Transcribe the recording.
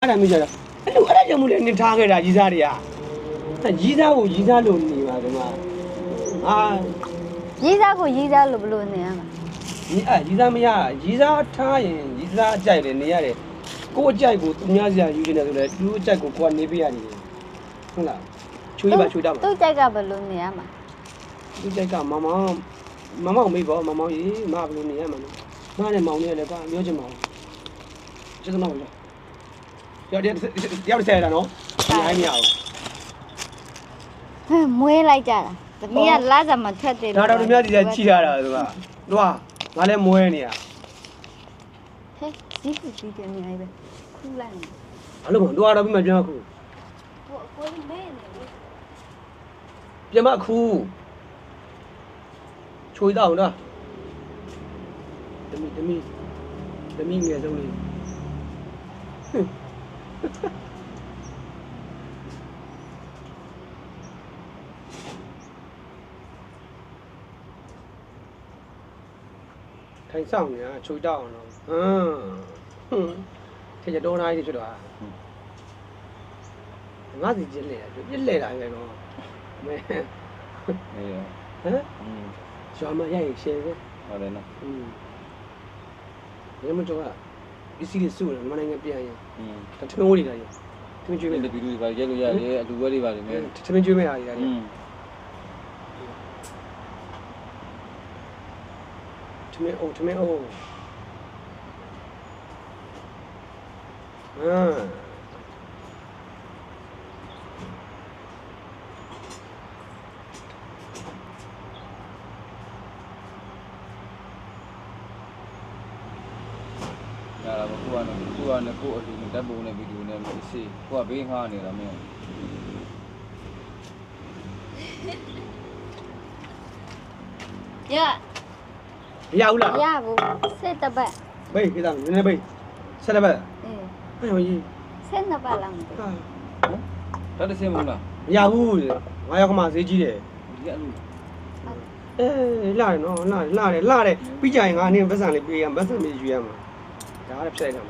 အဲ့ဒါမျိုးကြတော့အဲ့ဒါကြောင့်မို့လဲနင်ထားခဲ့တာကြီးစားတွေကကြီးစားကိုကြီးစားလို့နေပါဒီမှာကြီးစားကိုကြီးစားလို့ဘလို့နေရမှာကြီးစားမရကြီးစားထားရင်ကြီးစားအကြိုက်တယ်နေရတယ်ကိုယ်အကြိုက်ကိုသူများစရာယူနေတယ်ဆိုလဲသူအကြိုက်ကိုကိုကနေပေးရတယ်ဟုတ်လားချွေးပါချွေးတော့သူ့ကြိုက်ကဘလို့နေရမှာသူ့ကြိုက်ကမမောင်မေးပေါ့မမောင်ကြီးမဘလို့နေရမှာလဲမနဲ့မောင်နဲ့လည်းကွာပြောချင်ပါဘူးကျေးဇူးတော်ပါရောက်တယ်ဆဲတာနော်အားမရဘူးဟဲ့မွေးလိုက်ကြတာသမီးကလာစားမထွက်တယ်ဒါတော့သူများဒီကကြည့်ရတာသူကတို့ကငါလည်းမွဲနေရဟဲ့ကြီးတယ်နေလိုက်ပဲခူးလိုက်ဘာလို့မတို့ကတော့ပြီးမှပြန်ခုကိုယ်မဲနေလေပြန်မခုချွေတော့နော်တမီငယ်ဆုံးလေးထိုင်ဆောင်နေတာချွေတော့အောင်တော့ထဲကျတော့နိုင်တယ်ဖြစ်တော့ငါစီကျလဲပြစ်လဲတာငယ်တော့မဲအေးဟမ်ကျော်မရိုက်ရှယ်ပဲဟုတ်တယ်နော်ဘယ်မှာကျော်ကပစ္စည်းတွေစုတယ်မနိုင်ငံပြန်ရင်တထမင်းဝေးတွေလာရင်ထမင်းကျွေးမယ်ဒီဗီဒီယိုပါရိုက်လို့ရတယ်အလူဝဲတွေပါလိမ့်မယ်ထမင်းကျွေးမယ်ဟာတွေရတယ်ထမင်းအိုရလာပါကိုကနေကိုအတူတက်ပုံနဲ့ဗီဒီယိုနဲ့မရှိကိုကဘေးငှားနေတာမင်းရမရဘူးလားရဘူးစစ်တပတ်ဘေးကိစ္စနည်းနည်းဘေးဆက်တပတ်အေးဟဲ့ကြီးစစ်နှစ်ပတ်လောက်မသိတတ်တစင်းမလားမရဘူးငါရောက်ကမှဈေးကြီးတယ်ဒီကအလူလာတယ်နော်လာတယ်ပြီးကြရင်ငါအနေနဲ့ပတ်စံလေးပေးရပတ်စံလေးယူရမှာဒါကလည်းဖြစ်လိုက်တာ